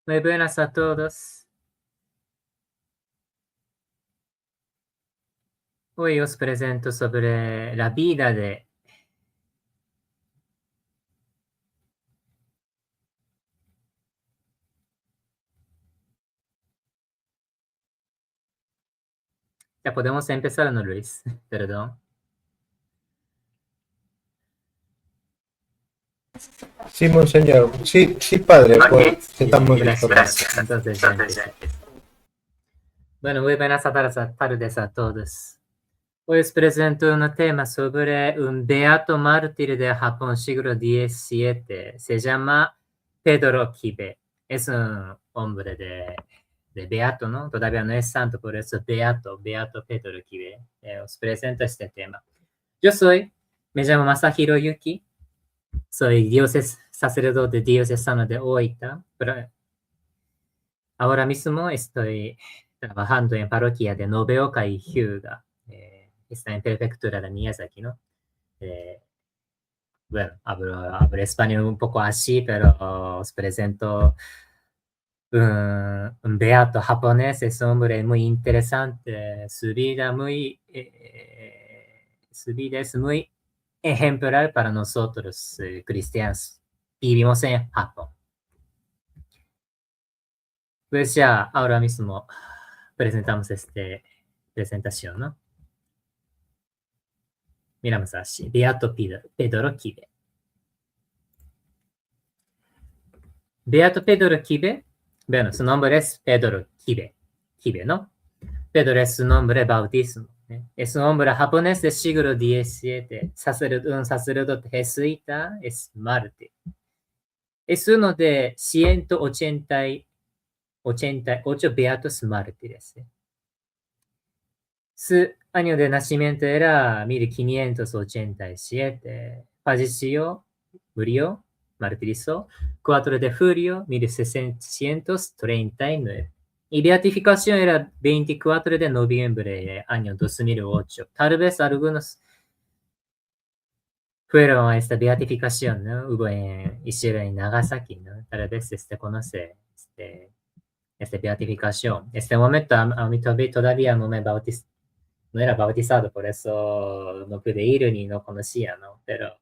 Muy buenas a todos. Hoy os presento sobre la vida de... Ya podemos empezar, ¿no, Luis? Perdón. Sí, monseñor. Sí, sí, padre, pues estamos listos. Gracias. Entonces ya empiezo. Bueno, muy buenas tardes a todos. Hoy os presento un tema sobre un beato mártir de Japón, siglo XVII. Se llama Pedro Kibe. Es un hombre de beato, ¿no? Todavía no es santo, por eso beato Pedro Kibe. Os presento este tema. Me llamo Masahiro Yuki. Soy sacerdote diocesano de Oita, pero ahora mismo estoy trabajando en parroquia de Nobeoka y Hyuga. Está en prefectura de Miyazaki, ¿no? Eh, bueno, hablo español un poco así, pero os presento un beato japonés. Es un hombre muy interesante. Su vida es muy ejemplar para nosotros, cristianos. Vivimos en Japón. Pues ya, ahora mismo presentamos presentación, ¿no? Miramos así. Beato Pedro Kibe. Beato Pedro Kibe. Bueno, su nombre es Pedro Kibe. Kibe, ¿no? Pedro es su nombre bautismo. ¿eh? Es un hombre japonés del siglo XVII. Un sacerdote jesuita, es mártir. Es uno de 188 beatos mártires. Su año de nacimiento era 1587. Murió, martirizó, 4 de julio 1639. Y beatificación era 24 de noviembre, año 2008. Tal vez algunos fueron a esta beatificación, ¿no? Hicieron en Nagasaki, ¿no? Tal vez conoce esta beatificación. Este momento a mí todavía no me bautiz no era bautizado, por eso no pude ir ni no conocía, ¿no? Pero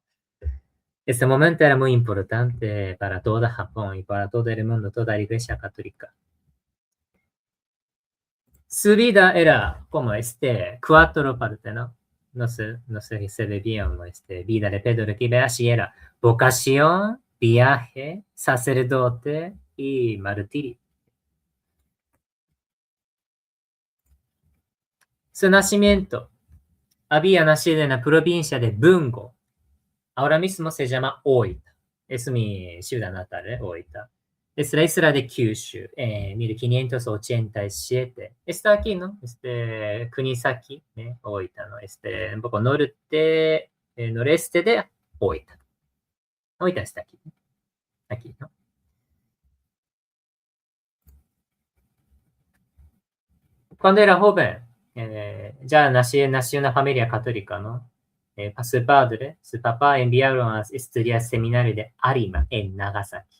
este momento era muy importante para toda Japón y para todo el mundo, toda la iglesia católica. Su vida era como cuatro partes, ¿no? No sé si se ve bien, ¿no? Vida de Pedro Kibeashi era vocación, viaje, sacerdote y martirio. Su nacimiento había nacido en la provincia de Bungo. Ahora mismo se llama Oita. Es mi ciudad natal, Oita. Es la isla de Kyushu, 1587. Está aquí, ¿no? Kunisaki, Oita, ¿no? Un poco noreste de Oita. Oita está aquí, aquí, ¿no? Cuando era joven, ya nació en una familia católica, ¿no? Su papá enviaron a estudiar seminario de Arima en Nagasaki.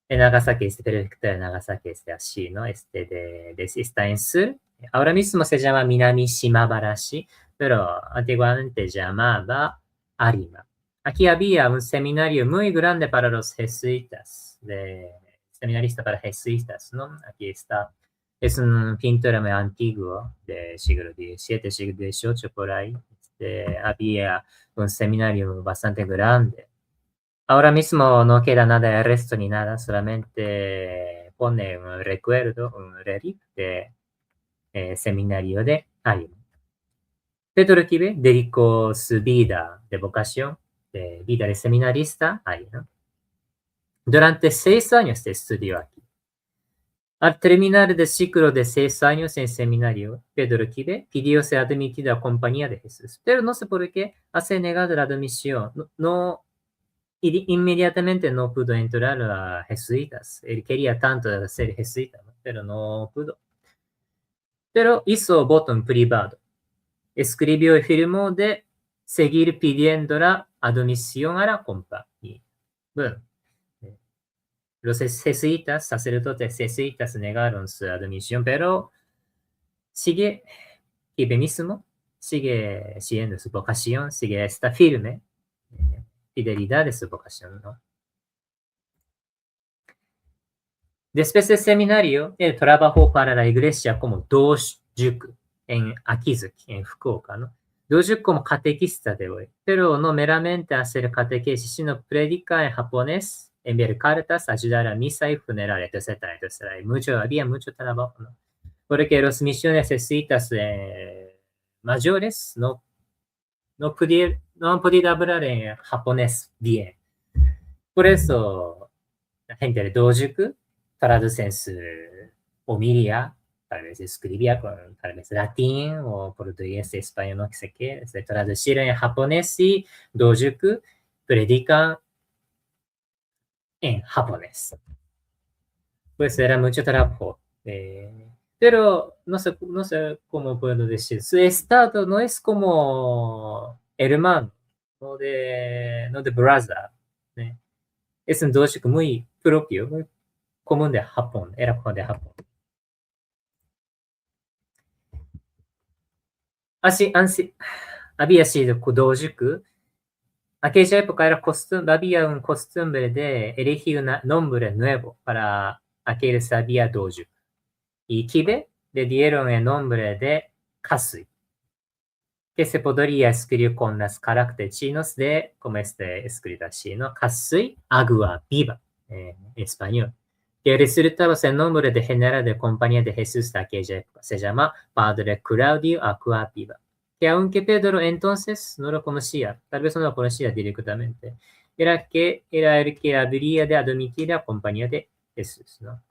En Nagasaki, prefectura de Nagasaki, así, ¿no? Está en sur. Ahora mismo se llama Minami Shimabarashi, pero antiguamente llamaba Arima. Aquí había un seminario muy grande para los jesuitas, seminarista para jesuitas, ¿no? Aquí está. Es un pintor muy antiguo del siglo XVII, siglo XVIII, por ahí. Había un seminario bastante grande. Ahora mismo no queda nada de resto ni nada, solamente pone un recuerdo, un relic de seminario de Alima. Pedro Kibe dedicó su vida de vocación, de vida de seminarista a Alima. Durante 6 años estudió aquí. Al terminar el ciclo de 6 años en seminario, Pedro Kibe pidió ser admitido a compañía de Jesús, pero no sé por qué hace negado la admisión. Inmediatamente no pudo entrar a jesuitas. Él quería tanto ser jesuita, ¿no? Pero no pudo. Pero hizo voto en privado. Escribió y firmó de seguir pidiendo la admisión a la compañía. Bueno, los jesuitas, sacerdotes jesuitas negaron su admisión, pero sigue Quibe mismo, sigue siendo su vocación, sigue esta firme fidelidad de su vocación, ¿no? Después del seminario, él trabajó para la iglesia como dojuku en Akizuki, en Fukuoka, ¿no? Dojuku como catequista de hoy, pero no meramente hacer catequesis, sino predicar en japonés, enviar cartas, ayudar a misa y funeral, etcétera, etcétera. Había mucho trabajo, ¿no? Porque los misiones jesuitas mayores no han podido hablar en japonés bien. Por eso, la gente de dojuku traducen su homilia, tal vez escribía con tal vez latín o portugués, español, no sé qué, se traducieron en japonés y dojuku predican en japonés. Pues era mucho trabajo. Pero no sé cómo puedo decir. Su estado no es como hermano, no de brother, ¿sí? Es un dojuku muy propio, muy común de Japón, era común de Japón. Así había sido dojuku. Aquella época había un costumbre de elegir un nombre nuevo para aquel sabía dojuku. Y Kibe le dieron el nombre de Kasui, que se podría escribir con los caracteres chinos de, como escrito así, ¿no? Kasui, agua viva, en español. Que resultaba ser el nombre de general de compañía de Jesús de aquella época. Se llama Padre Claudio Agua Viva. Que aunque Pedro entonces no lo conocía, tal vez no lo conocía directamente, era el que habría de admitir la compañía de Jesús, ¿no?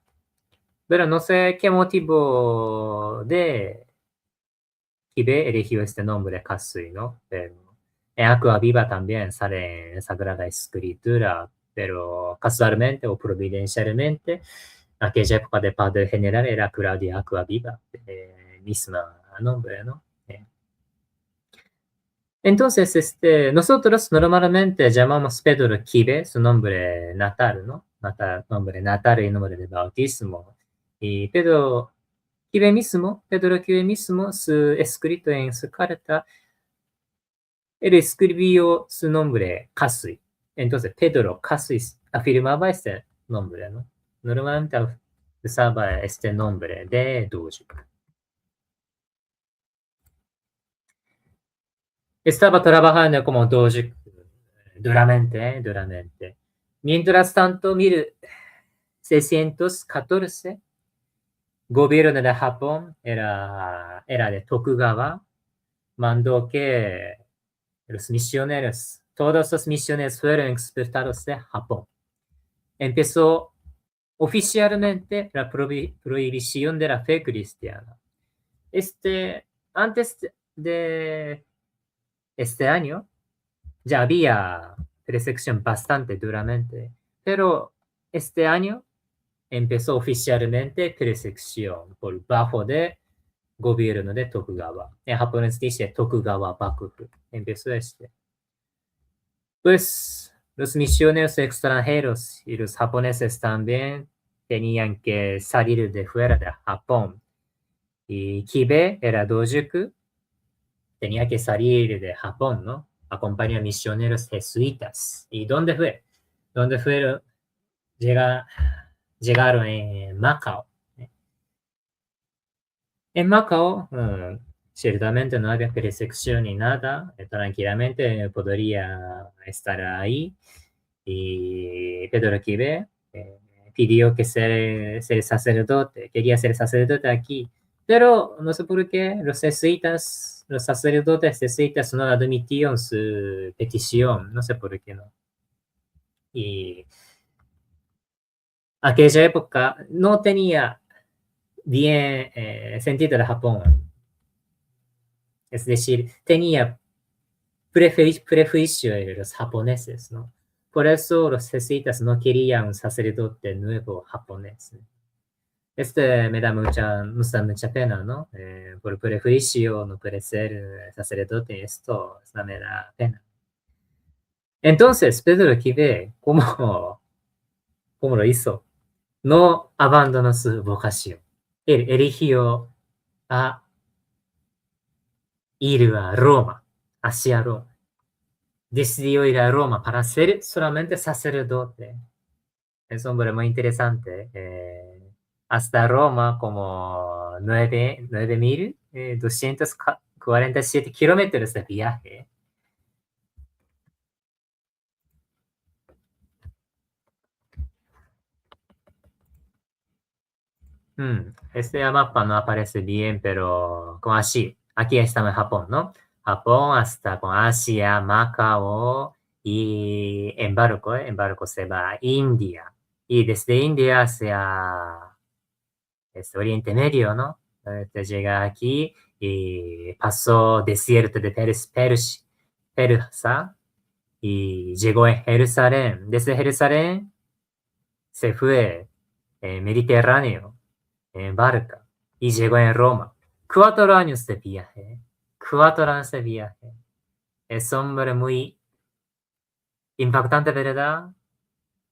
Pero no sé qué motivo de Kibe eligió este nombre, Kasui, ¿no? Pero en Agua Viva también sale en Sagrada Escritura, pero casualmente o providencialmente, aquella época de padre general era Claudia Agua Viva, misma nombre, ¿no? Entonces, nosotros normalmente llamamos Pedro Kibe, su nombre natal, ¿no? Nombre natal y nombre de bautismo. Y Pedro Pedro Kibe mismo, su escrito en su carta, él escribió su nombre, Kasui. Entonces, Pedro Kasui afirmaba este nombre, ¿no? Normalmente usaba este nombre de Doji. Estaba trabajando como Doji duramente. Mientras tanto, 1614, gobierno de Japón era de Tokugawa, mandó que todos los misioneros fueron expulsados de Japón. Empezó oficialmente la prohibición de la fe cristiana. Antes de este año ya había persecución bastante duramente, pero este año empezó oficialmente persecución por bajo de gobierno de Tokugawa. En japonés dice Tokugawa Bakufu. Empezó Pues los misioneros extranjeros y los japoneses también tenían que salir de fuera de Japón. Y Kibe era dojuku, tenía que salir de Japón, ¿no? Acompañar misioneros jesuitas. ¿Y dónde fue? ¿Dónde fueron? Llegaron en Macao. En Macao, ciertamente no había persecución ni nada, tranquilamente podría estar ahí. Y Pedro Kibe pidió que ser sacerdote, quería ser sacerdote aquí, pero no sé por qué los sacerdotes jesuitas no admitieron su petición, no sé por qué no. Y aquella época no tenía bien sentido de Japón. Es decir, tenía prejuicio de los japoneses, ¿no? Por eso los jesuitas no querían un sacerdote nuevo japonés. Me da mucha pena, ¿no? Por prejuicio no puede ser sacerdote, esto me da pena. Entonces, Pedro Kibe, ¿cómo lo hizo? no abandonó su vocación. Él eligió a ir a Roma, hacia Roma. Decidió ir a Roma para ser solamente sacerdote. Es un hombre muy interesante. Hasta Roma, como 9.247 kilómetros de viaje. Este mapa no aparece bien, pero como así. Aquí estamos en Japón, ¿no? Japón hasta con Asia, Macao y en barco se va a India. Y desde India hacia Oriente Medio, ¿no? Llega aquí y pasó desierto de Persa y llegó en Jerusalén. Desde Jerusalén se fue Mediterráneo en barca y llegó en Roma. 4 años de viaje. 4 años de viaje. Es hombre muy impactante, ¿verdad?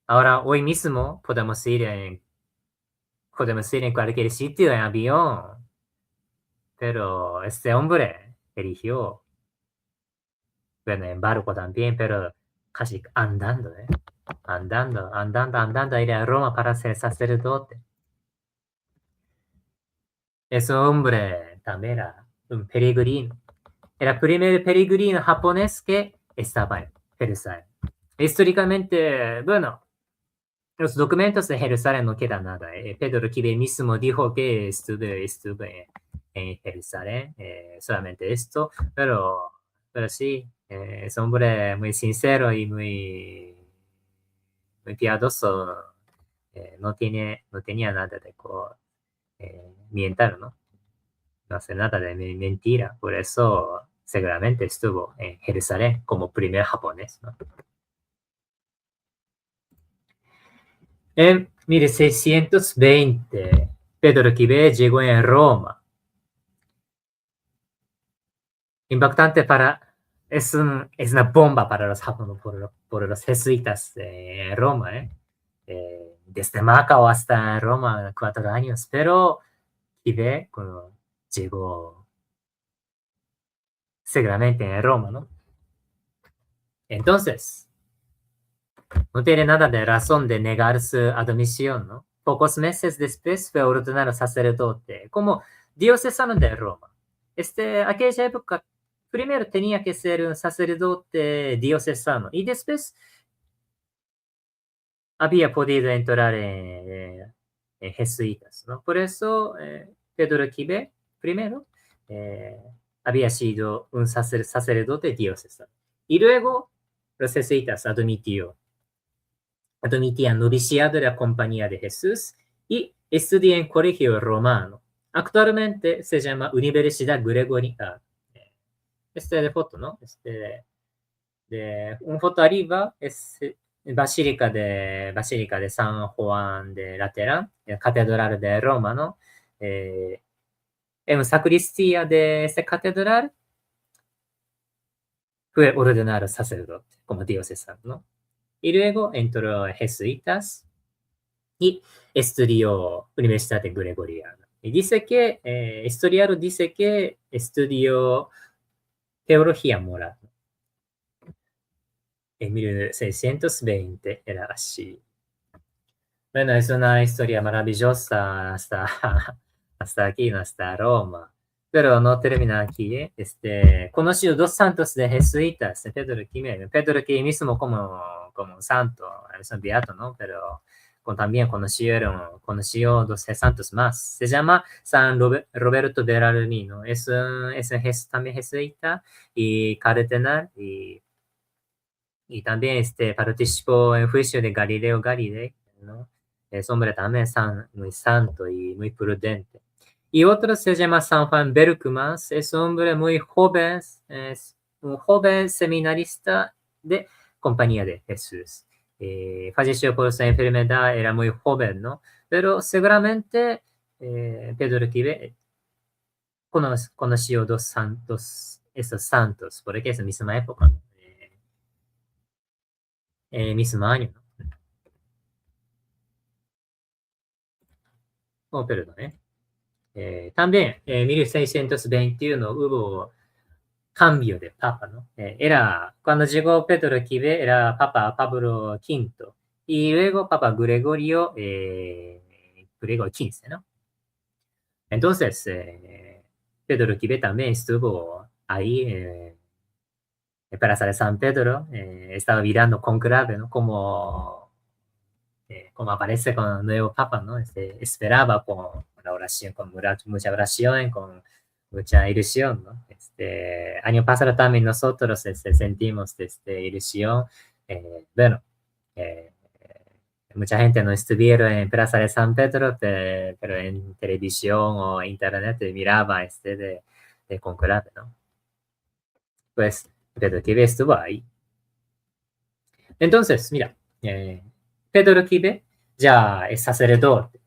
Ahora, hoy mismo podemos ir en cualquier sitio en avión, pero este hombre eligió, bueno, en barco también, pero casi andando, ¿eh? Andando a ir a Roma para ser sacerdote. Ese hombre también era un peregrino. Era el primer peregrino japonés que estaba en Jerusalén. Históricamente, bueno, los documentos de Jerusalén no queda nada. Pedro Quive mismo dijo que estuve en Jerusalén, solamente esto, pero sí, es un hombre muy sincero y muy piadoso. No tenía nada de mientar, ¿no? No hace nada de mentira. Por eso seguramente estuvo en Jerusalén como primer japonés, ¿no? En 1620, Pedro Quive llegó en Roma. Impactante es una bomba para los japoneses, por los jesuitas en Roma, ¿eh? Desde Macao hasta Roma, 4 años, pero Quive llegó seguramente en Roma, ¿no? Entonces, no tiene nada de razón de negar su admisión, ¿no? Pocos meses después fue ordenado sacerdote, como diocesano de Roma. Aquella época, primero tenía que ser un sacerdote diocesano y después había podido entrar en jesuitas, ¿no? Por eso, Pedro Quive, primero, eh, había sido un sacerdote diocesano. Y luego, los jesuitas admitían noviciado de la Compañía de Jesús y estudié en colegio romano. Actualmente se llama Universidad Gregoriana. De foto, ¿no? Un foto arriba es Basílica de San Juan de Laterán, Catedral de Roma, ¿no? En sacristía de esta catedral fue ordenado sacerdote como diocesano, ¿no? Y luego entró jesuitas y estudió Universidad de Gregoriana. Y historiador dice que estudió teología moral. En 1620 era así. Bueno, es una historia maravillosa hasta aquí, ¿no? Hasta Roma. Pero no termina aquí, ¿eh? Conoció dos santos de jesuitas, Pedro Quiménez. Pedro Quiménez mismo como un santo, es un beato, ¿no? Pero también conoció dos santos más. Se llama San Roberto Berardino. También jesuita y cardenal y también participó en el juicio de Galileo Galilei, ¿no? Es hombre también muy santo y muy prudente. Y otro se llama San Juan Berkman, es un hombre muy joven, es un joven seminarista de Compañía de Jesús. Falleció por su enfermedad, era muy joven, ¿no? Pero seguramente Pedro Quive conoció esos santos, porque es la misma época, ¿no? Mismo año, ¿no? Oh, perdón. También, 1621 hubo cambio de papa, ¿no? Cuando llegó Pedro Quive, era Papa Pablo V, y luego Papa Gregorio XV, ¿no? Entonces, Pedro Quive también estuvo ahí, en Plaza de San Pedro, estaba mirando con grave, ¿no? Como aparece con el nuevo Papa, ¿no? Esperaba con la oración, con mucha oración, con mucha ilusión, ¿no? Año pasado también nosotros sentimos ilusión. Bueno, eh, mucha gente no estuvieron en Plaza de San Pedro, pero en televisión o internet miraba de conclave, ¿no? Pues Pedro Quive estuvo ahí. Entonces, mira, Pedro Quive ya es sacerdote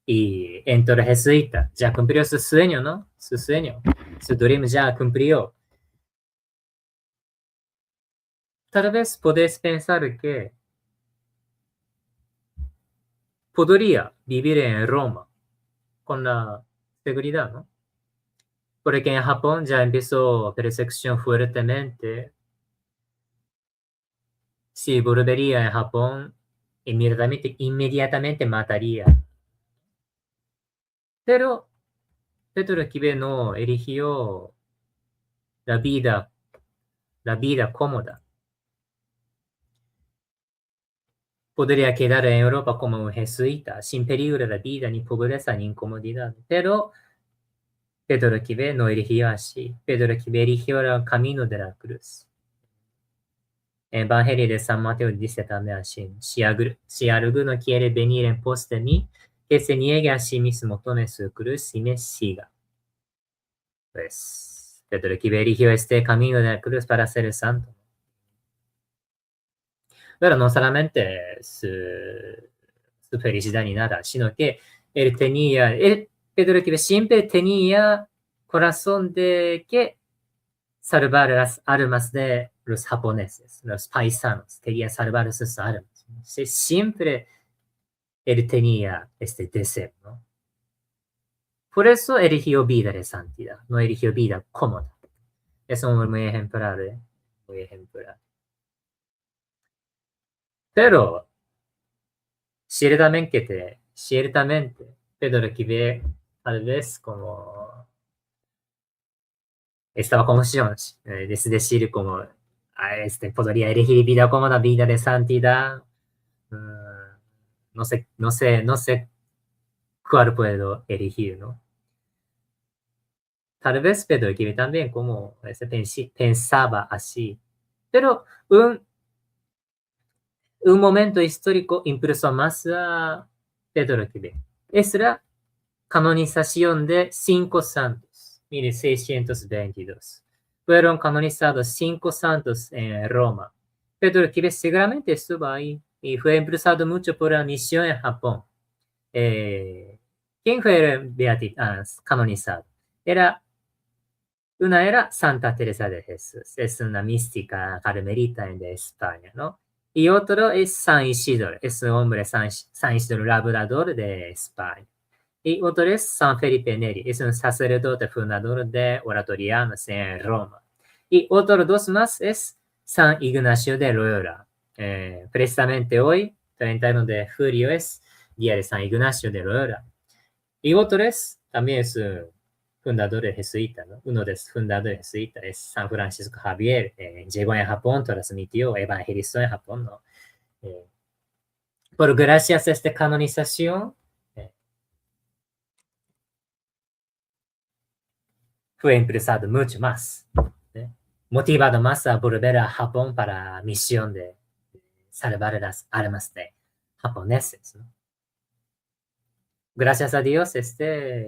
y entró jesuita, ya cumplió su sueño, ¿no? Su sueño, su dream ya cumplió. Tal vez podés pensar que podría vivir en Roma con la seguridad, ¿no? Porque en Japón ya empezó persecución fuertemente. Si volvería a Japón, inmediatamente mataría. Pero Pedro Quive no eligió la vida, la vida cómoda. Podría quedar en Europa como un jesuita, sin peligro de vida, ni pobreza, ni incomodidad. Pero Pedro Quive no eligió así. Pedro Quive eligió el camino de la cruz. El Evangelio de San Mateo dice también así: si alguno quiere venir en pos de mí, que se niegue a sí mismo, tome su cruz y me siga. Pues Pedro Quive eligió este camino de la cruz para ser el santo. Pero no solamente su felicidad ni nada, sino que Pedro Quive siempre tenía corazón de que salvar las almas de los japoneses, los paisanos, quería salvar sus almas. Siempre él tenía este deseo, ¿no? Por eso eligió vida de santidad, no eligió vida cómoda. Es muy ejemplar, ¿eh? Muy ejemplar. Pero, ciertamente, Pedro Quive tal vez como estaba confusión, es decir, como podría elegir vida cómoda, vida de santidad. No sé cuál puedo elegir, ¿no? Tal vez Pedro Quive también como pensaba así. Pero un momento histórico impulsó más a Pedro Quive. Es la canonización de 5 santos, 1622. Fueron canonizados 5 santos en Roma. Pedro Quive seguramente estuvo ahí y fue impulsado mucho por la misión en Japón. ¿Quién fue canonizado? Una era Santa Teresa de Jesús, es una mística carmelita de España, ¿no? Y otro es San Isidoro, es un hombre San Isidoro Labrador de España. Y otro es San Felipe Neri, es un sacerdote fundador de oratorianos en Roma. Y otros 2 más es San Ignacio de Loyola. Precisamente hoy, 31 de julio, es día de San Ignacio de Loyola. Y otro también es fundador de jesuita, ¿no? Uno de los fundadores jesuitas es San Francisco Javier. Llegó en Japón, transmitió, evangelizó en Japón, ¿no? Por gracias a esta canonización, fue impulsado mucho más, ¿eh? Motivado más a volver a Japón para la misión de salvar las almas de japoneses, ¿no? Gracias a Dios, esta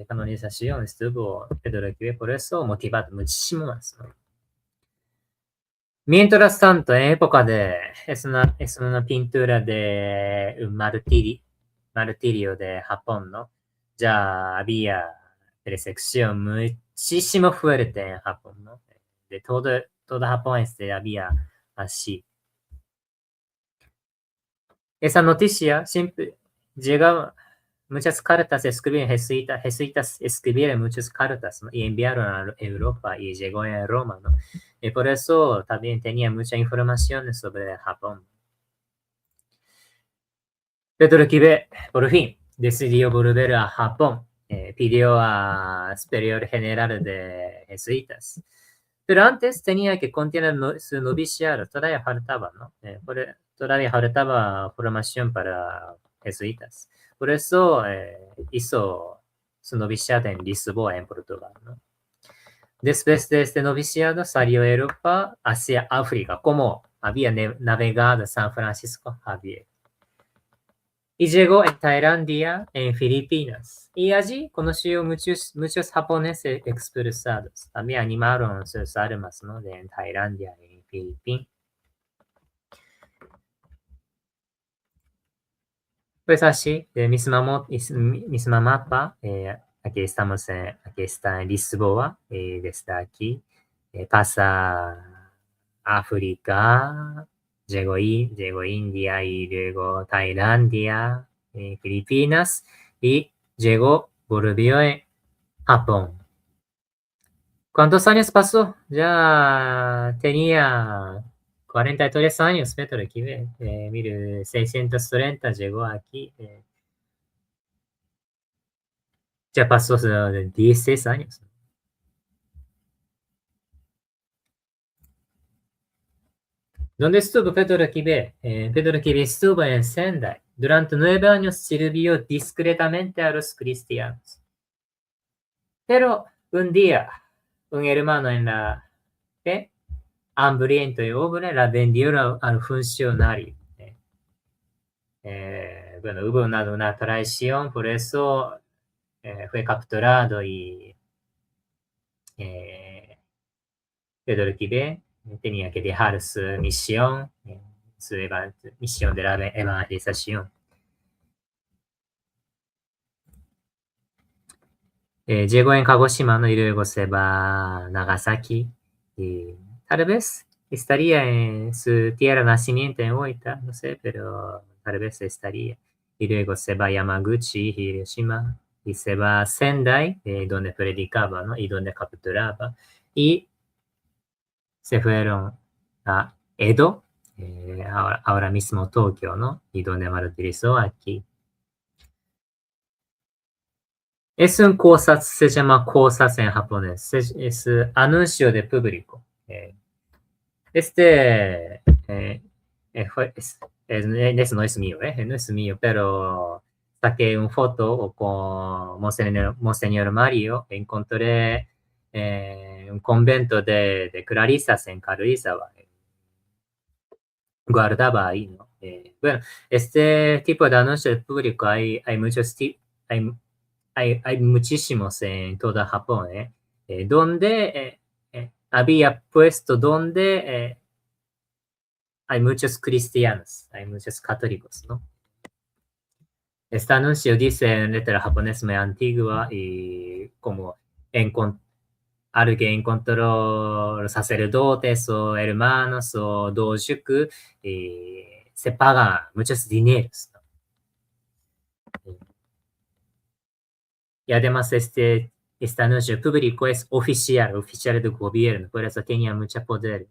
canonización estuvo Pedro Quive, por eso motivado muchísimo más, ¿no? Mientras tanto, en época es una pintura de un martirio de Japón, ¿no? Ya había persecución muchísimo fuerte en Japón, ¿no? De todo Japón había así. Esa noticia siempre llegaba muchas cartas escribieron jesuitas escribieron muchas cartas, ¿no? Y enviaron a Europa y llegó a Roma, ¿no? Y por eso también tenía mucha información sobre Japón. Pedro Quive, por fin, decidió volver a Japón. Pidió a superior general de jesuitas. Pero antes tenía que continuar su noviciado. Todavía faltaba, ¿no? Todavía faltaba formación para jesuitas. Por eso hizo su noviciado en Lisboa, en Portugal, ¿no? Después de este noviciado salió a Europa hacia África, como había navegado San Francisco Javier. Y llegó en Tailandia, en Filipinas. Y allí conoció muchos japoneses expulsados. También animaron sus armas, ¿no? En Tailandia y en Filipinas. Pues así, misma mapa, aquí aquí está en Lisboa, desde aquí pasa África, llegó India y luego Tailandia, Filipinas y volvió a Japón. ¿Cuántos años pasó? Ya tenía 43 años, Pedro Quive. 1630 llegó aquí. Ya pasó 16 años. ¿Dónde estuvo Pedro Quive? Pedro Quive estuvo en Sendai. Durante 9 años sirvió discretamente a los cristianos. Pero un día, un hermano en la fe, hambriento y pobre, la vendió al funcionario. Bueno, hubo una traición, por eso fue capturado y Pedro Quive tenía que dejar su misión, misión de la evangelización. Llegó en Kagoshima, ¿no? Y luego se va a Nagasaki. Y tal vez estaría en su tierra de nacimiento en Oita, no sé, pero tal vez estaría. Y luego se va a Yamaguchi, Hiroshima, y se va a Sendai, donde predicaba, ¿no? Y donde capturaba. Y se fueron a Edo, ahora mismo Tokio, ¿no? Y donde martirizó aquí. Es un cosas, se llama cosas en japonés. Es anuncio de público. Este no es mío, no es mío, pero saqué una foto con Monseñor Mario. Encontré un convento de Clarisas en Karuizawa. Guardaba ahí, ¿no? Bueno, este tipo de anuncios públicos hay, hay muchísimos en toda Japón, donde había puesto donde hay muchos cristianos, hay muchos católicos, ¿no? Este anuncio dice en letra japonesa muy antigua y como alguien encontró los sacerdotes o hermanos o dojuku, se pagan muchos dineros, ¿no? Y además este anuncio público es oficial del gobierno, por eso tenía mucho poder.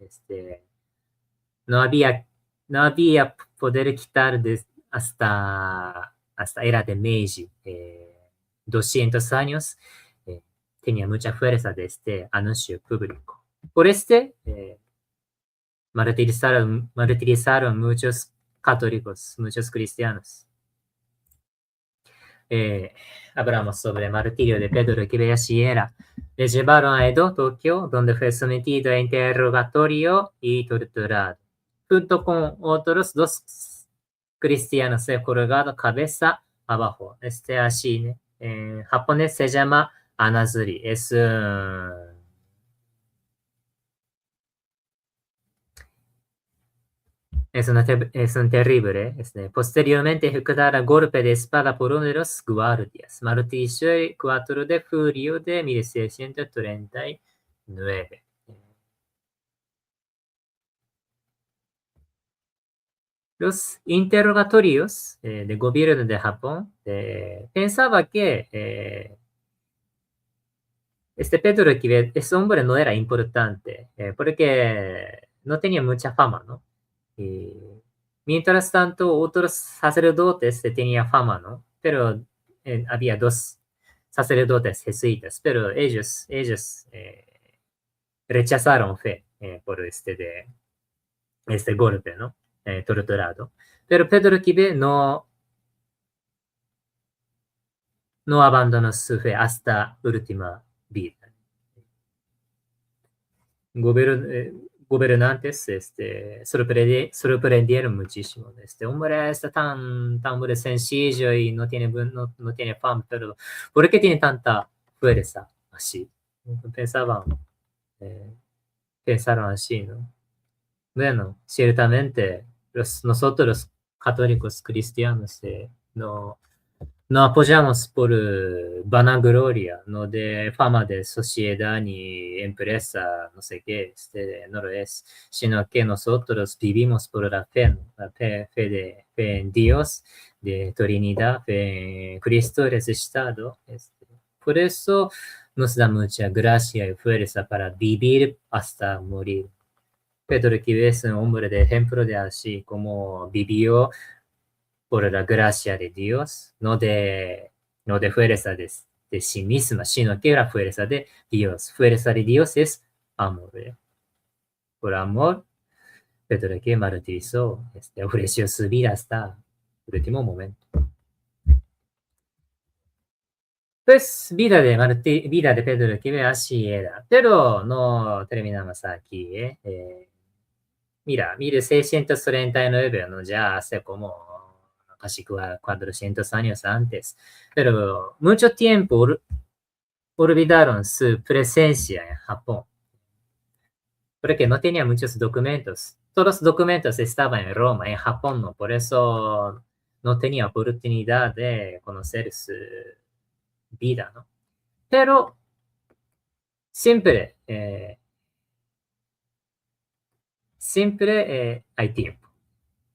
No había, no había poder quitar hasta era de Meiji, 200 años, tenía mucha fuerza de este anuncio público. Por martirizaron muchos católicos, muchos cristianos. Hablamos sobre el martirio de Pedro Kibeyashi era. Le llevaron a Edo, Tokio, donde fue sometido a interrogatorio y torturado. Junto con otros 2 cristianos se colgado cabeza abajo. Así, en japonés se llama anazuri. Es un terrible. Posteriormente ejecutará golpe de espada por uno de los guardias. Martillo el 4 de julio de 1639. Los interrogatorios de gobierno de Japón Pensaba que este Pedro que ese hombre no era importante, porque no tenía mucha fama, ¿no? Y mientras tanto, otros sacerdotes tenían fama, ¿no? Pero había dos sacerdotes jesuitas, pero ellos rechazaron fe por este golpe, ¿no? Torturado. Pero Pedro Quive no abandonó su fe hasta última vida. Gobernantes sorprendieron muchísimo. Este hombre está tan hombre sencillo y no tiene fama, pero ¿por qué tiene tanta fuerza así? Pensaban, eh, pensaron así, ¿no? Bueno, ciertamente nosotros los católicos cristianos no apoyamos por vanagloria, no de fama de sociedad ni empresa, no sé qué, no lo es, sino que nosotros vivimos por la fe, ¿no? La fe en Dios, de Trinidad, fe en Cristo resucitado. Por eso nos da mucha gracia y fuerza para vivir hasta morir. Pedro que es un hombre de ejemplo de así como vivió por la gracia de Dios, no de fuerza de sí misma, sino que la fuerza de Dios. Fuerza de Dios es amor. Por amor, Pedro que martirizó, ofreció su vida hasta el último momento. Pues vida de Pedro que así era, pero no terminamos aquí. Mira, 1639, ¿no? Ya hace como casi 400 años antes, pero mucho tiempo olvidaron su presencia en Japón, porque no tenía muchos documentos. Todos los documentos estaban en Roma, en Japón, ¿no? Por eso no tenía oportunidad de conocer su vida, ¿no? Pero siempre, hay tiempo.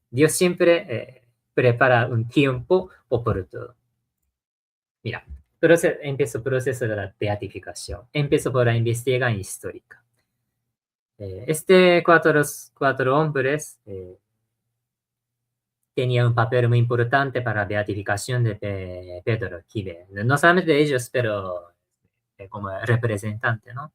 Dios siempre prepara un tiempo oportuno. Mira, empezó el proceso de la beatificación. Empezó por la investigación histórica. Cuatro hombres tenían un papel muy importante para la beatificación de Pedro Quive. No solamente de ellos, pero como representante, ¿no?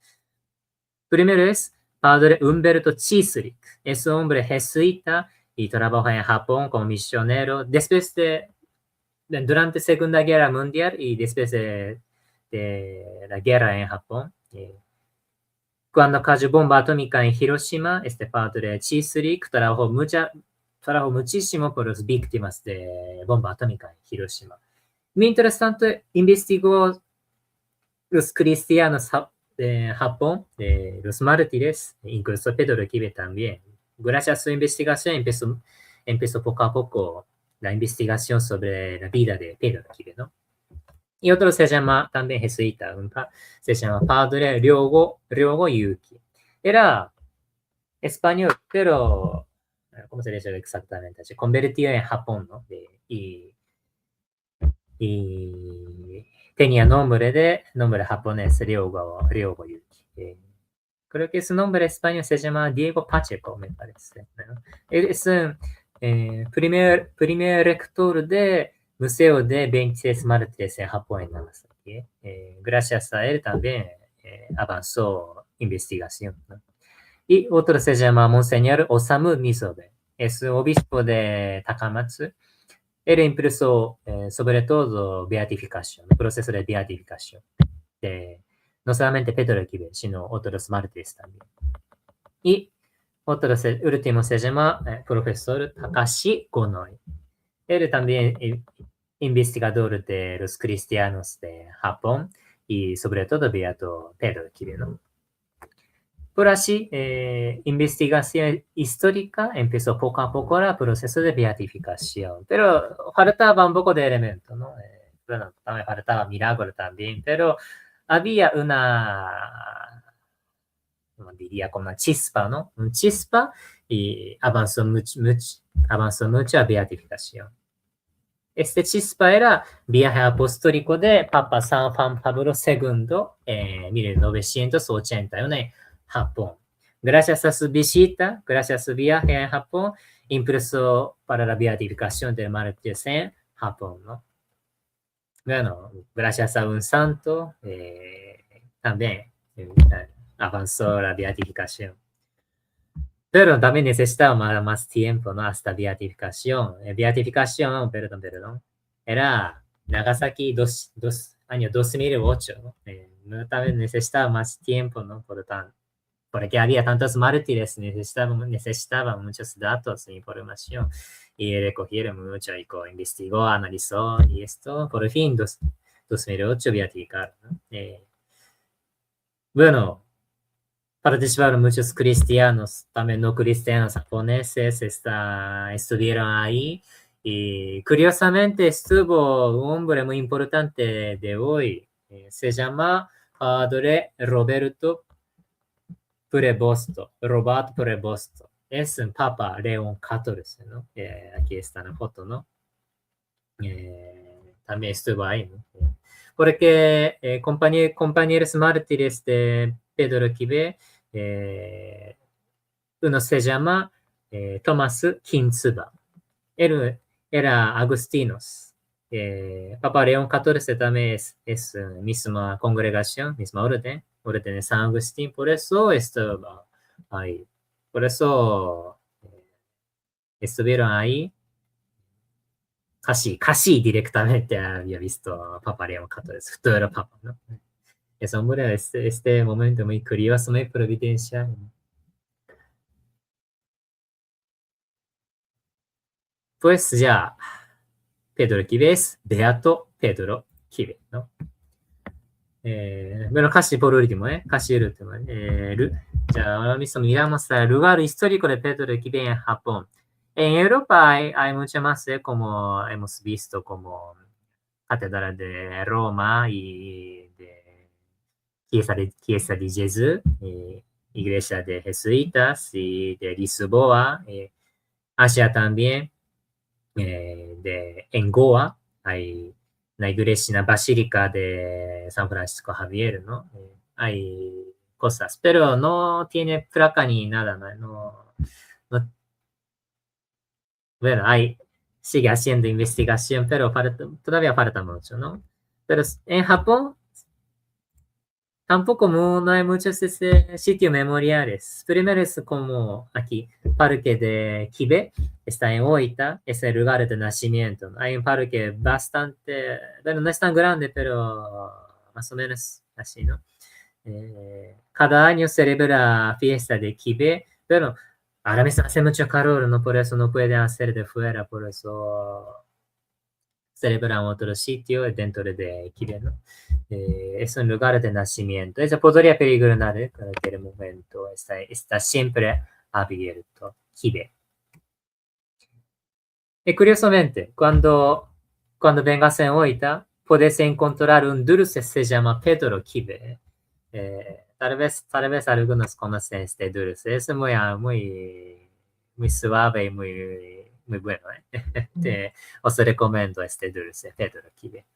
Primero es Padre Humberto Chislik. Es un hombre jesuita y trabaja en Japón como misionero. Durante la Segunda Guerra Mundial y después de la guerra en Japón, cuando cayó bomba atómica en Hiroshima, este padre Chislik trabajó muchísimo por las víctimas de bomba atómica en Hiroshima. Mientras tanto, investigó los cristianos de Japón, los mártires, incluso Pedro Quive también. Gracias a su investigación empezó poco a poco la investigación sobre la vida de Pedro Quive, ¿no? Y otro se llama también jesuita, se llama Padre Ryogo Yuki. Era español, pero ¿cómo se dice exactamente? Se convirtió en Japón, ¿no? Y tenía nombre japonés, Ryogo Yuki. Creo que su nombre español se llama Diego Pacheco, me parece, ¿no? Es un primer rector de Museo de 26 Mártires en Japón en Nagasaki. Gracias a él también avanzó investigación, ¿no? Y otro se llama Monseñor Osamu Misobe. Es obispo de Takamatsu. Él impulsó sobre todo beatificación, el proceso de beatificación. No solamente Pedro Quive, sino otros mártires también. Y último se llama profesor Takashi Gonoi. Él también es investigador de los cristianos de Japón y sobre todo beato Pedro Quive, ¿no? Por así, investigación histórica empezó poco a poco el proceso de beatificación, pero faltaba un poco de elementos, ¿no? Bueno, también faltaba milagro también, pero había como diría, como una chispa, ¿no? Un chispa y avanzó mucho a beatificación. Este chispa era viaje apostólico de Papa San Juan Pablo II en 1981 en Japón. Gracias a su visita, gracias a su viaje en Japón, impulsó para la beatificación de mártires en Japón, ¿no? Bueno, gracias a un santo, también avanzó la beatificación. Pero también necesitaba más tiempo, ¿no? Hasta beatificación. Beatificación, perdón. Era Nagasaki año 2008, ¿no? También necesitaba más tiempo, ¿no? Porque había tantos mártires, necesitaban muchos datos e información. Y recogieron mucho, y investigó, analizó, y esto, por fin, 2008 beatificaron, ¿no? Bueno, participaron muchos cristianos, también no cristianos japoneses, estuvieron ahí. Y curiosamente estuvo un hombre muy importante de hoy. Se llama Padre Robert Prebosto. Es un Papa León XIV, ¿no? Aquí está la foto, ¿no? También estuvo ahí, ¿no? Porque compañeros mártires de Pedro Quibe, uno se llama Tomás Kintsuba. Él era agustinos. Papa León XIV también es misma congregación, misma orden de San Agustín. Por eso estaba ahí. Por eso estuvieron ahí. Casi directamente había visto a Papa León XIV, futuro Papa, ¿no? Es hombre, este momento muy curioso, muy providencial. Pues ya, Pedro Quive es Beato Pedro Quive, ¿no? Bueno, casi por último, casi el último. Ya, ahora mismo miramos el lugar histórico de Pedro Quive en Japón. En Europa hay mucho más, como hemos visto, como Catedral de Roma y de Chiesa de Jesús, Iglesia de Jesuitas y de Lisboa, Asia también, en Goa hay la iglesia, la basílica de San Francisco Javier, ¿no? Hay cosas, pero no tiene placa ni nada, no, bueno, sigue haciendo investigación, pero todavía falta mucho, ¿no? Pero en Japón tampoco no hay muchos sitios memoriales. Primero es como aquí, Parque de Kibe, está en Oita, es el lugar de nacimiento. Hay un parque bastante, bueno, no es tan grande, pero más o menos así, ¿no? Cada año celebra fiesta de Kibe, pero ahora mismo hace mucho calor, ¿no? Por eso no puede hacer de fuera, por eso celebran otro sitio dentro de Kibe, ¿no? Es un lugar de nacimiento. Eso podría peligrar en cualquier momento. Está siempre abierto. Kibe. Y curiosamente, cuando vengas en Oita, puedes encontrar un dulce, se llama Pedro Kibe. Tal vez algunos conocen este dulce. Es muy suave y muy bueno. Os recomiendo este dulce, Pedro Kibe.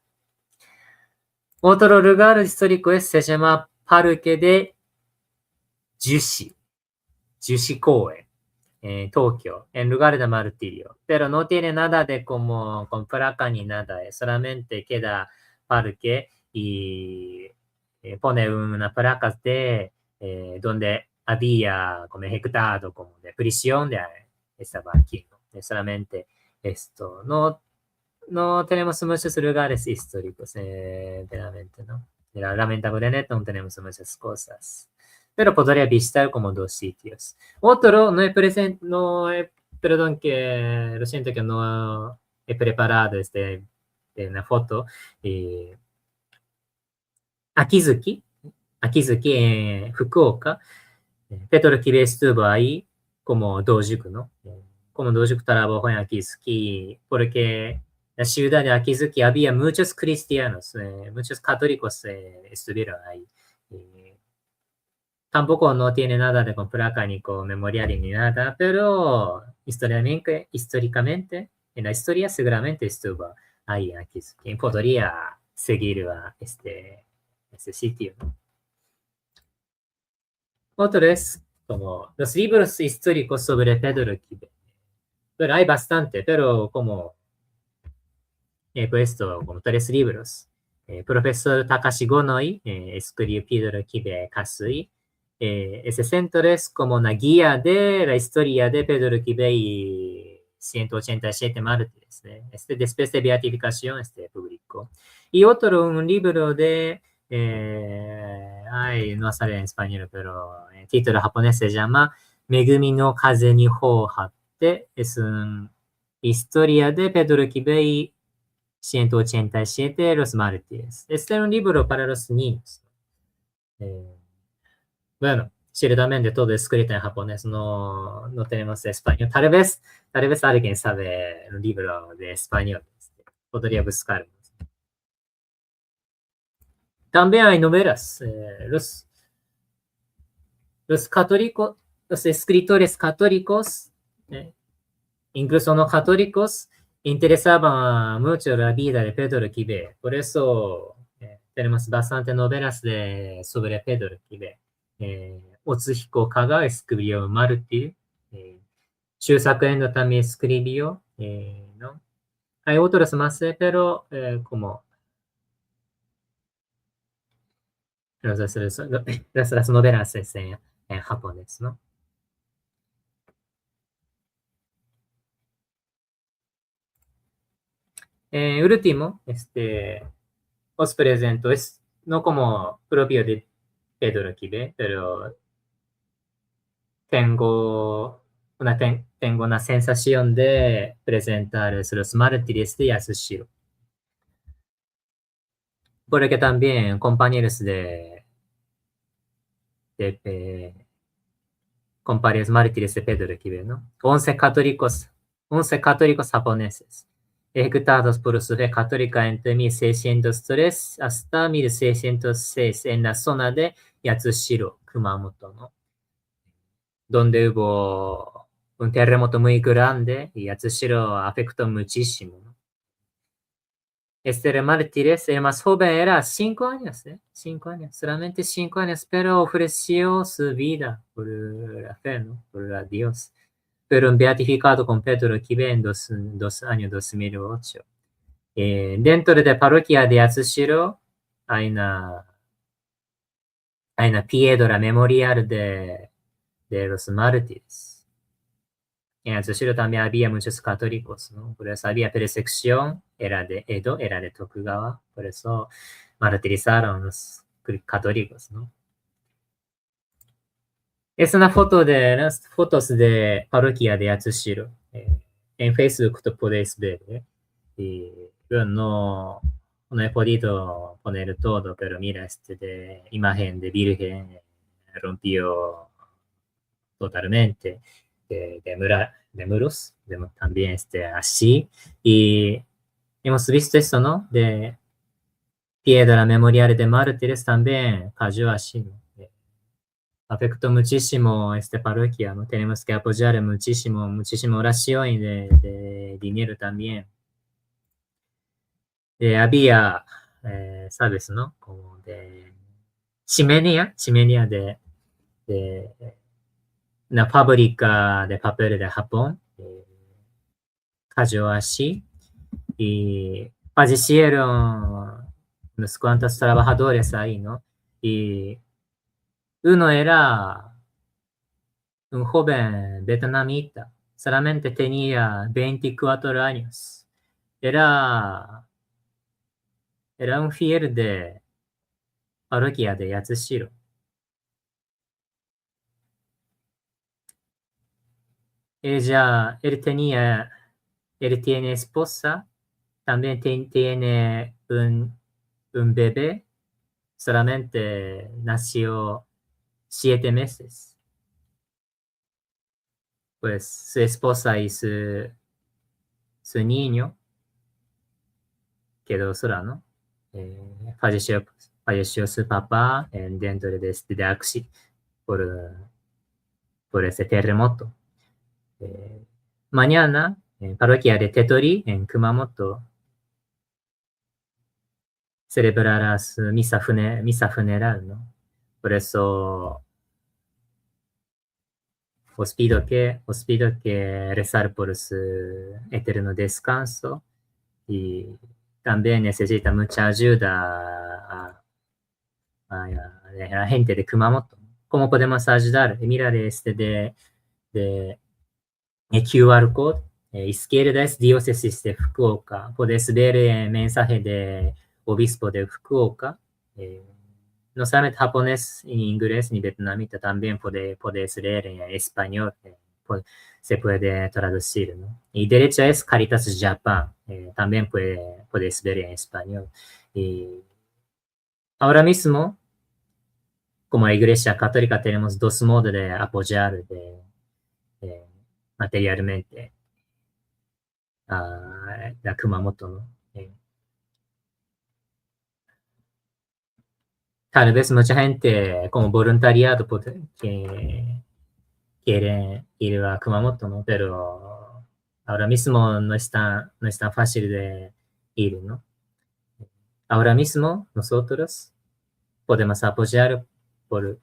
Otro lugar histórico se llama Parque de Jushi Koen, Tokio, en lugar de martirio. Pero no tiene nada de como con placa ni nada, solamente queda parque y pone una placa de donde había como ejecutado como de prisión, estaba aquí, ¿no? Solamente esto. No tenemos muchos lugares históricos, realmente, ¿no? Lamentablemente no tenemos muchas cosas. Pero podría visitar como 2 sitios. Otro, perdón que, lo siento que no he preparado una foto. Akizuki en Fukuoka. Pedro Quive estuvo ahí como dojuku, ¿no? Como dojuku trabajó en Akizuki, porque la ciudad de Akizuki había muchos cristianos, muchos católicos estuvieron ahí. Tampoco no tiene nada de con placa ni con memorial ni nada, pero históricamente, en la historia seguramente estuvo alguien aquí quien podría seguir a este sitio. Otro es como los libros históricos sobre Pedro Quibe. Pero hay bastante, pero como he puesto como 3 libros. Profesor Takashi Gonoi escribió Pedro Quibe Kasui. Ese centro es como una guía de la historia de Pedro Quibe y 187 mártires. Después de beatificación, publicó. Y otro, un libro de, no sale en español, pero el título japonés se llama Megumi no Kaze ni Houhatte. Es una historia de Pedro Quibe y 187 Los Mártires. Este es un libro para los niños. Bueno, ciertamente todo escrito en japonés, no tenemos español. Tal vez alguien sabe un libro de español. Podría buscar. También hay novelas. Los católicos, los escritores católicos, incluso no católicos, interesaban mucho la vida de Pedro Quibe. Por eso tenemos bastante novelas sobre Pedro Quibe. Otsuhiko Kaga escribió Mártir. Shusaku Endo también escribió. ¿No? Hay otros más, pero como las novelas es en japonés, ¿no? Último, os presento, es no como propio de Pedro Quibe, pero tengo una sensación de presentar los mártires de Yasushiro. Porque también compañeros compañeros mártires de Pedro Quibe, ¿no? 11 católicos japoneses, ejecutados por su fe católica entre 1603 hasta 1606 en la zona de Yatsushiro, Kumamoto, ¿no? Donde hubo un terremoto muy grande y Yatsushiro afectó muchísimo, ¿no? Mártires, el más joven era 5 años, 5 años, solamente 5 años, pero ofreció su vida por la fe, ¿no? Por a Dios. Pero beatificado con Pedro Quibe en año 2008. Dentro de la parroquia de Yatsushiro hay una piedra memorial de los mártires. En Yatsushiro también había muchos católicos, ¿no? Por eso había persecución, era de Edo, era de Tokugawa, por eso martirizaron los católicos, ¿no? Es una foto de las fotos de parroquia de Yatsushiro. En Facebook tú puedes ver, y yo no he podido poner todo, pero mira, de imagen de Virgen rompió totalmente de muros, también así. Y hemos visto eso, ¿no? De piedra memorial de mártires también cayó así, ¿no? Afectó muchísimo parroquia, ¿no? Tenemos que apoyar muchísimo oración y de dinero también. Había, ¿sabes, no? Como de chimenea de una fábrica de papel de Japón, cayó así y fallecieron unos cuantos trabajadores ahí, ¿no? Y uno era un joven vietnamita, solamente tenía 24 años. Era un fiel de parroquia de Yatsushiro. Él tiene esposa, también tiene un bebé, solamente nació 7 meses. Pues su esposa y su niño quedó sola, ¿no? Falleció su papá dentro de Axi por ese terremoto. Mañana, en parroquia de Tetori, en Kumamoto, celebrar su misa funeral, ¿no? Por eso os pido que rezar por su eterno descanso y también necesita mucha ayuda a la gente de Kumamoto. ¿Cómo podemos ayudar? Mirar de QR code. Izquierda es diócesis de Fukuoka. Puedes ver el mensaje de obispo de Fukuoka. No solamente japonés, ni inglés, ni vietnamita, también puedes leer en español. Se puede traducir, ¿no? Y derecha es Caritas Japan. También puedes ver en español. Y ahora mismo, como la Iglesia Católica, tenemos dos modos de apoyar materialmente a la Kumamoto, ¿no? Tal vez mucha gente como voluntariado que quiere ir a Kumamoto, ¿no? Pero ahora mismo no es tan fácil de ir, ¿no? Ahora mismo nosotros podemos apoyar por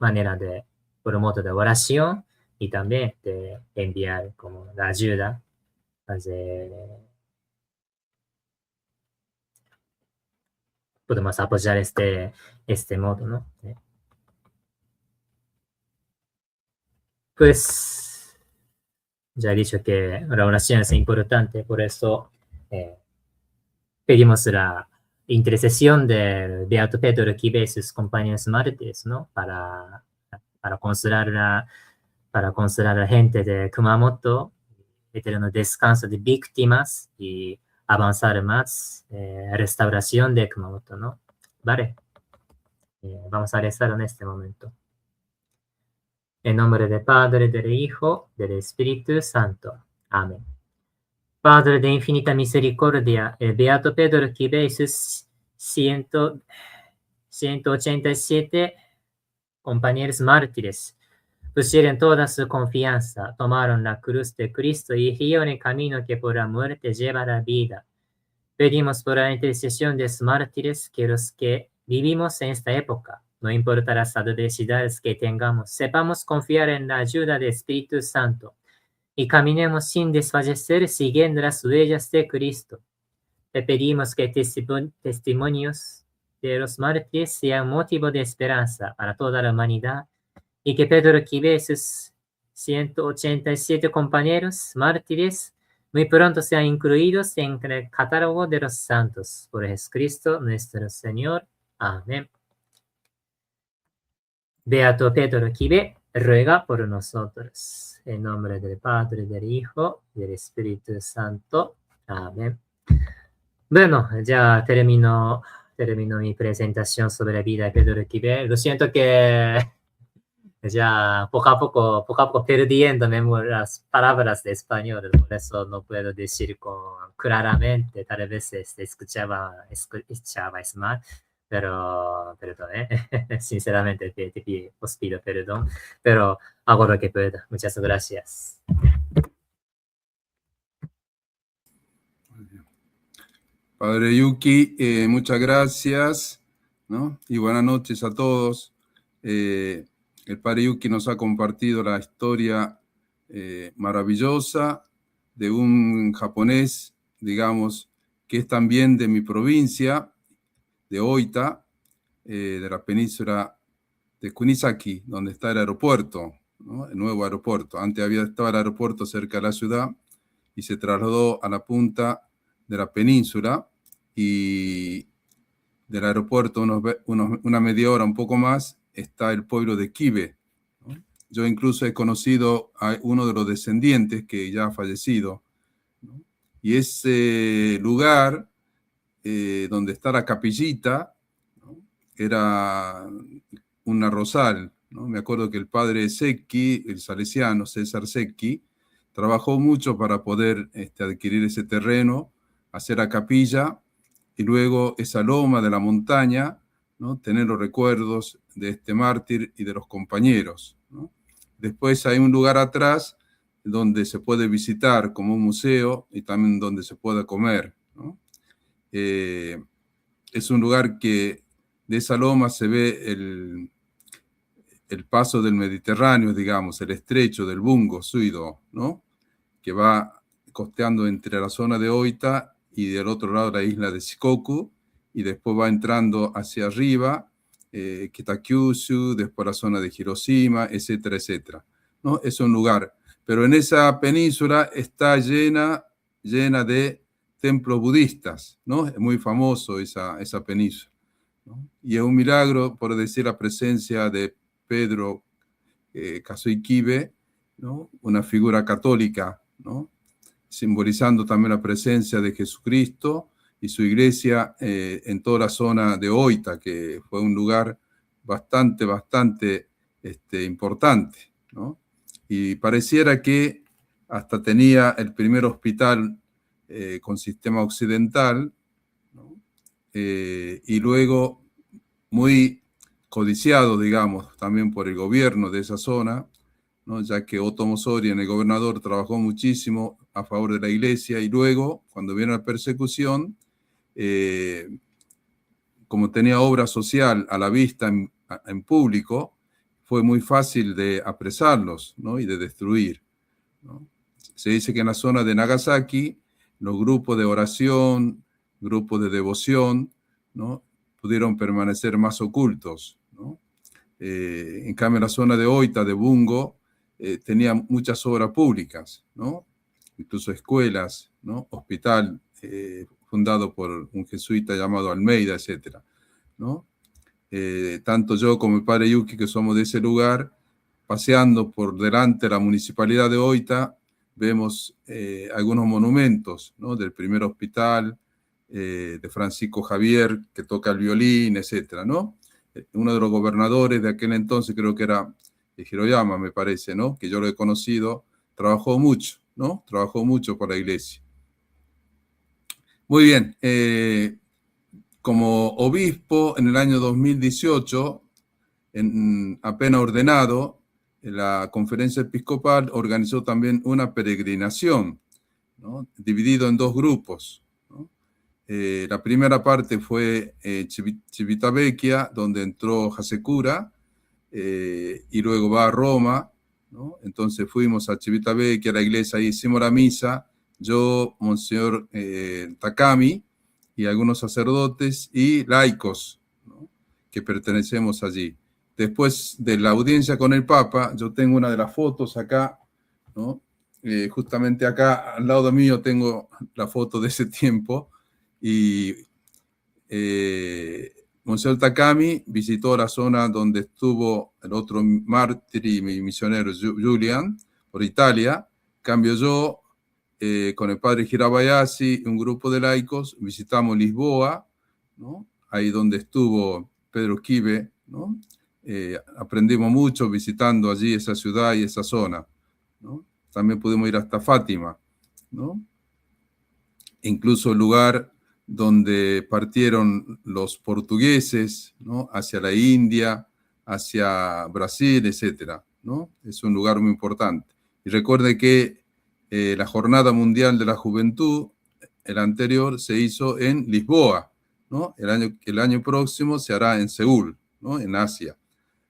modo de oración y también de enviar como la ayuda. Podemos apoyar este modo, ¿no? Pues ya he dicho que la oración es importante, por eso pedimos la intercesión del Beato Pedro Quibe y sus compañeros mártires, ¿no? Para consolar a la gente de Kumamoto, eterno descanso de víctimas y avanzar más restauración de Kumamoto, ¿no? Vale. Vamos a rezar en este momento. En nombre del Padre, del Hijo, del Espíritu Santo. Amén. Padre de infinita misericordia, el Beato Pedro Quibe y sus 187 compañeros mártires pusieron toda su confianza, tomaron la cruz de Cristo y siguieron el camino que por la muerte lleva a la vida. Pedimos por la intercesión de los mártires que los que vivimos en esta época, no importa las adversidades que tengamos, sepamos confiar en la ayuda del Espíritu Santo y caminemos sin desfallecer siguiendo las huellas de Cristo. Te pedimos que testimonios de los mártires sean motivo de esperanza para toda la humanidad y que Pedro Quibe y sus 187 compañeros mártires muy pronto sean incluidos en el catálogo de los santos. Por Jesucristo nuestro Señor. Amén. Beato Pedro Quibe, ruega por nosotros. En nombre del Padre, del Hijo y del Espíritu Santo. Amén. Bueno, ya termino mi presentación sobre la vida de Pedro Quibe. Lo siento que ya poco a poco perdiéndome las palabras de español, por eso no puedo decir claramente, tal vez escuchabais mal, pero perdón, sinceramente os pido perdón, pero hago lo que puedo. Muchas gracias. Padre Yuki, muchas gracias, ¿no? Y buenas noches a todos. El Padre Yuki nos ha compartido la historia maravillosa de un japonés, digamos, que es también de mi provincia, de Oita, de la península de Kunisaki, donde está el aeropuerto, ¿no? El nuevo aeropuerto. Antes había estado el aeropuerto cerca de la ciudad y se trasladó a la punta de la península, y del aeropuerto una media hora, un poco más, está el pueblo de Quibe, ¿no? Yo incluso he conocido a uno de los descendientes que ya ha fallecido, ¿no? Y ese lugar donde está la capillita, ¿no? Era un arrozal, ¿no? Me acuerdo que el padre Secchi, el salesiano César Secchi, trabajó mucho para poder adquirir ese terreno, hacer la capilla y luego esa loma de la montaña, ¿no? Tener los recuerdos de este mártir y de los compañeros, ¿no? Después hay un lugar atrás donde se puede visitar como un museo y también donde se puede comer, ¿no? es un lugar que de esa loma se ve el paso del Mediterráneo, digamos, el estrecho del Bungo, Suido, ¿no? Que va costeando entre la zona de Oita y del otro lado la isla de Shikoku, y después va entrando hacia arriba, Kitakyushu, después la zona de Hiroshima, etcétera, etcétera, ¿no? Es un lugar, pero en esa península está llena de templos budistas, ¿no? Es muy famoso esa península, ¿no? Y es un milagro, por decir, la presencia de Pedro Kazuikibe, ¿no? Una figura católica, ¿no? Simbolizando también la presencia de Jesucristo y su iglesia en toda la zona de Oita, que fue un lugar bastante importante, ¿no? Y pareciera que hasta tenía el primer hospital con sistema occidental, ¿no? Y luego muy codiciado, digamos, también por el gobierno de esa zona, ¿no? Ya que Otomo Sorien, el gobernador, trabajó muchísimo a favor de la iglesia, y luego, cuando vino la persecución, como tenía obra social a la vista en público, fue muy fácil de apresarlos, ¿no? Y de destruir, ¿no? Se dice que en la zona de Nagasaki, los grupos de oración, grupos de devoción, ¿no? Pudieron permanecer más ocultos, ¿no? En cambio, en la zona de Oita, de Bungo, tenía muchas obras públicas, ¿no? Incluso escuelas, ¿no? Hospital fundado por un jesuita llamado Almeida, etcétera, ¿no? Tanto yo como mi padre Yuki, que somos de ese lugar, paseando por delante de la municipalidad de Oita, vemos algunos monumentos, ¿no? Del primer hospital, de Francisco Javier, que toca el violín, etcétera, ¿no? Uno de los gobernadores de aquel entonces, creo que era Hiroyama, me parece, ¿no? Que yo lo he conocido, trabajó mucho, ¿no? Trabajó mucho por la iglesia. Muy bien, como obispo en el año 2018, apenas ordenado, la conferencia episcopal organizó también una peregrinación, ¿no? Dividido en dos grupos, ¿no? La primera parte fue Civitavecchia, donde entró Hasekura, y luego va a Roma, ¿no? Entonces fuimos a Civitavecchia, a la iglesia, ahí hicimos la misa, yo, Monseñor Takami, y algunos sacerdotes y laicos, ¿no? Que pertenecemos allí. Después de la audiencia con el Papa, yo tengo una de las fotos acá, ¿no? Justamente acá al lado mío tengo la foto de ese tiempo, y Monseñor Takami visitó la zona donde estuvo el otro mártir y misionero Julian, por Italia. Cambio yo, con el padre Hirabayashi y un grupo de laicos, visitamos Lisboa, ¿no? Ahí donde estuvo Pedro Kibe, ¿no? Aprendimos mucho visitando allí esa ciudad y esa zona, ¿no? También pudimos ir hasta Fátima, ¿no? Incluso el lugar donde partieron los portugueses, ¿no? Hacia la India, hacia Brasil, etcétera, ¿no? Es un lugar muy importante. Y recuerde que la Jornada Mundial de la Juventud, el anterior, se hizo en Lisboa, ¿no? El año próximo se hará en Seúl, ¿no? En Asia,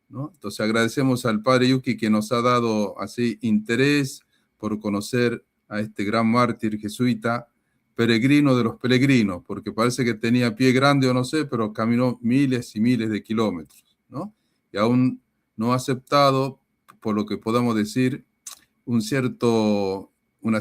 ¿no? Entonces agradecemos al padre Yuki, que nos ha dado así interés por conocer a este gran mártir jesuita, peregrino de los peregrinos, porque parece que tenía pie grande o no sé, pero caminó miles y miles de kilómetros, ¿no? Y aún no ha aceptado, por lo que podamos decir, una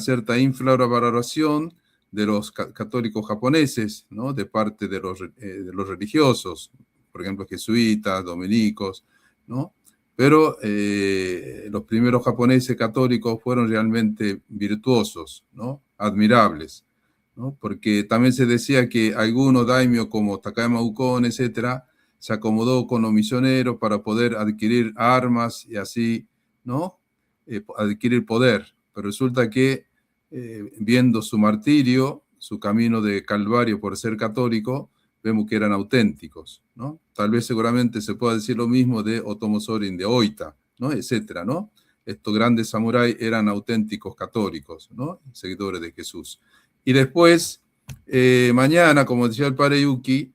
cierta infravaloración de los católicos japoneses, ¿no? De parte de los religiosos, por ejemplo, jesuitas, dominicos, ¿no? Pero los primeros japoneses católicos fueron realmente virtuosos, ¿no? Admirables, ¿no? Porque también se decía que algunos daimyo como Takayama Ukon, etcétera, se acomodó con los misioneros para poder adquirir armas y así, ¿no? Adquirir poder. Pero resulta que viendo su martirio, su camino de calvario por ser católico, vemos que eran auténticos, ¿no? Tal vez seguramente se pueda decir lo mismo de Otomo Sorin de Oita, ¿no? Etcétera, ¿no? Estos grandes samuráis eran auténticos católicos, ¿no? Seguidores de Jesús. Y después, mañana, como decía el padre Yuki,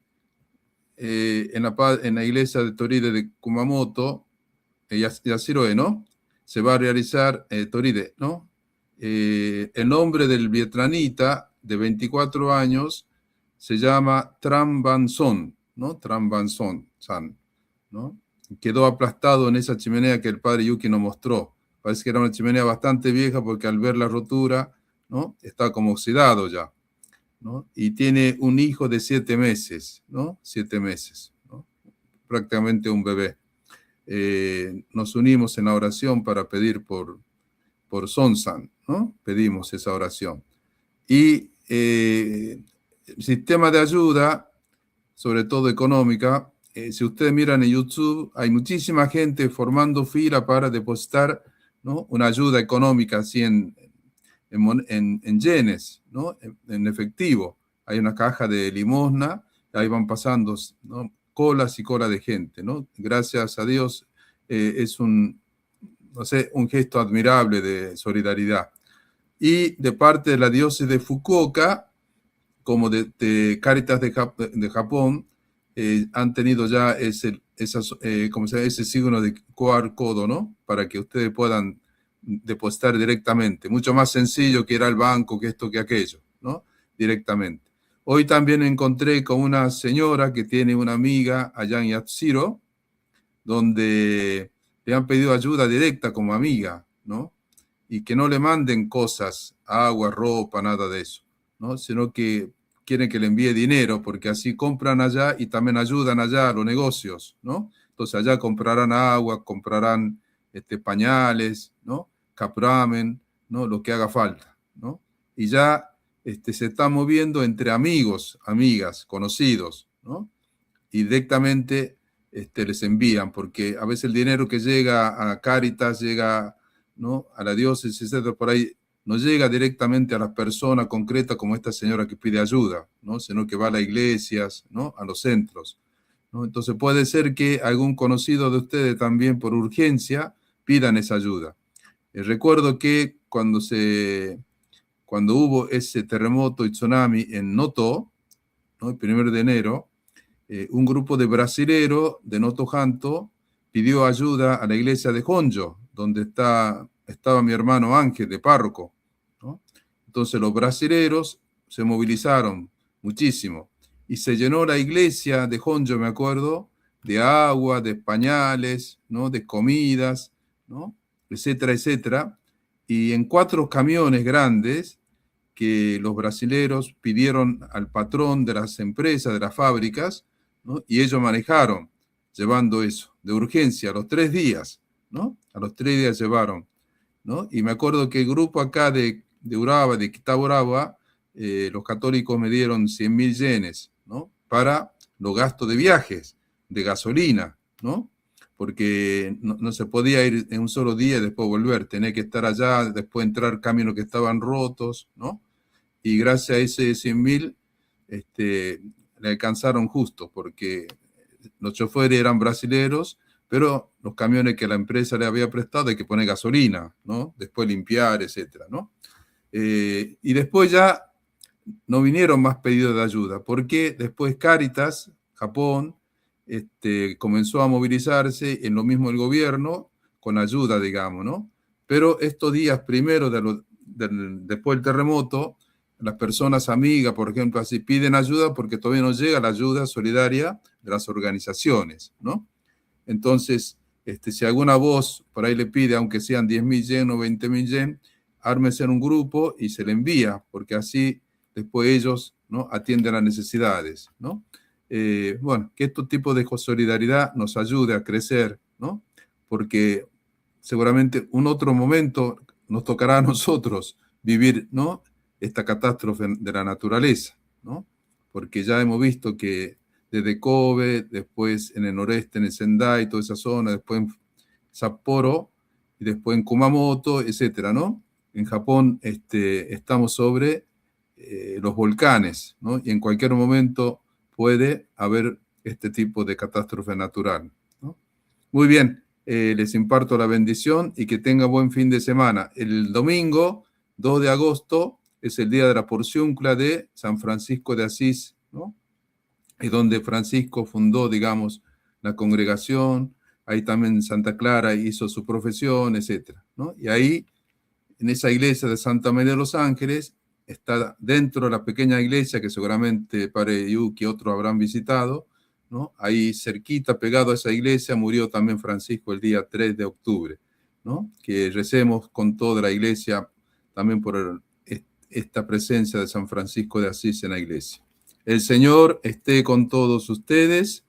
en la iglesia de Toride de Kumamoto, Yashiro-e, ¿no? Se va a realizar Toride, ¿no? El nombre del vietnamita de 24 años se llama Tran Van Son, ¿no? Tran Van Son, San, ¿no? Quedó aplastado en esa chimenea que el padre Yuki nos mostró. Parece que era una chimenea bastante vieja porque al ver la rotura, ¿no? Está como oxidado ya, ¿no? Y tiene un hijo de 7 meses, ¿no? 7 meses, ¿no? Prácticamente un bebé. Nos unimos en la oración para pedir por Son-san, ¿no? Pedimos esa oración. Y el sistema de ayuda, sobre todo económica, si ustedes miran en YouTube, hay muchísima gente formando fila para depositar, ¿no? Una ayuda económica así en yenes, ¿no? En efectivo. Hay una caja de limosna, ahí van pasando, ¿no? Colas y colas de gente, ¿no? Gracias a Dios es un gesto admirable de solidaridad. Y de parte de la diócesis de Fukuoka, como de Cáritas de Japón, han tenido ya ese signo de QR code, ¿no? Para que ustedes puedan depositar directamente. Mucho más sencillo que ir al banco, que esto, que aquello, ¿no? Directamente. Hoy también encontré con una señora que tiene una amiga allá en Yatsiro, donde le han pedido ayuda directa como amiga, ¿no? Y que no le manden cosas, agua, ropa, nada de eso, ¿no? Sino que quieren que le envíe dinero, porque así compran allá y también ayudan allá a los negocios, ¿no? Entonces allá comprarán agua, comprarán pañales, ¿no? Capramen, ¿no? Lo que haga falta, ¿no? Y ya se está moviendo entre amigos, amigas, conocidos, ¿no? Y directamente les envían, porque a veces el dinero que llega a Cáritas, llega, ¿no? A la diócesis, etcétera, por ahí, no llega directamente a las personas concretas como esta señora que pide ayuda, ¿no? Sino que va a las iglesias, ¿no? A los centros, ¿no? Entonces puede ser que algún conocido de ustedes también por urgencia pidan esa ayuda. Recuerdo que cuando hubo ese terremoto y tsunami en Noto, ¿no? El 1 de enero, un grupo de brasileros de Noto Janto pidió ayuda a la iglesia de Honjo, donde estaba mi hermano Ángel, de párroco, ¿no? Entonces los brasileros se movilizaron muchísimo y se llenó la iglesia de Honjo, me acuerdo, de agua, de pañales, ¿no? De comidas, ¿no? Etcétera, etcétera. Y en 4 camiones grandes que los brasileros pidieron al patrón de las empresas, de las fábricas, ¿no? Y ellos manejaron, llevando eso, de urgencia, a los 3 días, ¿no? A los 3 días llevaron, ¿no? Y me acuerdo que el grupo acá de Uraba, de Kitauraba, los católicos me dieron 100.000 yenes, ¿no? Para los gastos de viajes, de gasolina, ¿no? Porque no se podía ir en un solo día y después volver, tenía que estar allá, después entrar caminos que estaban rotos, ¿no? Y gracias a ese 100.000, le alcanzaron justo, porque los choferes eran brasileros, pero los camiones que la empresa le había prestado hay que poner gasolina, ¿no? Después limpiar, etcétera, ¿no? Y después ya no vinieron más pedidos de ayuda, porque después Cáritas, Japón, comenzó a movilizarse en lo mismo el gobierno, con ayuda, digamos, ¿no? Pero estos días primero después del terremoto, las personas amigas, por ejemplo, así piden ayuda porque todavía no llega la ayuda solidaria de las organizaciones, ¿no? Entonces, si alguna voz por ahí le pide, aunque sean 10.000 yen o 20.000 yen, ármese en un grupo y se le envía, porque así después ellos, ¿no? Atienden las necesidades, ¿no? Bueno, que este tipo de solidaridad nos ayude a crecer, ¿no? Porque seguramente un otro momento nos tocará a nosotros vivir, ¿no? Esta catástrofe de la naturaleza, ¿no? Porque ya hemos visto que desde Kobe, después en el noreste, en el Sendai, toda esa zona, después en Sapporo, y después en Kumamoto, etcétera, ¿no? En Japón estamos sobre los volcanes, ¿no? Y en cualquier momento puede haber este tipo de catástrofe natural, ¿no? Muy bien, les imparto la bendición y que tengan buen fin de semana. El domingo, 2 de agosto, es el día de la porciuncla de San Francisco de Asís, ¿no? es donde Francisco fundó, digamos, la congregación. Ahí también Santa Clara hizo su profesión, etcétera, ¿no? Y ahí, en esa iglesia de Santa María de los Ángeles, está dentro de la pequeña iglesia que seguramente Padre Yuki y otros habrán visitado, ¿no? Ahí cerquita, pegado a esa iglesia, murió también Francisco el día 3 de octubre, ¿no? Que recemos con toda la iglesia también por esta presencia de San Francisco de Asís en la iglesia. El Señor esté con todos ustedes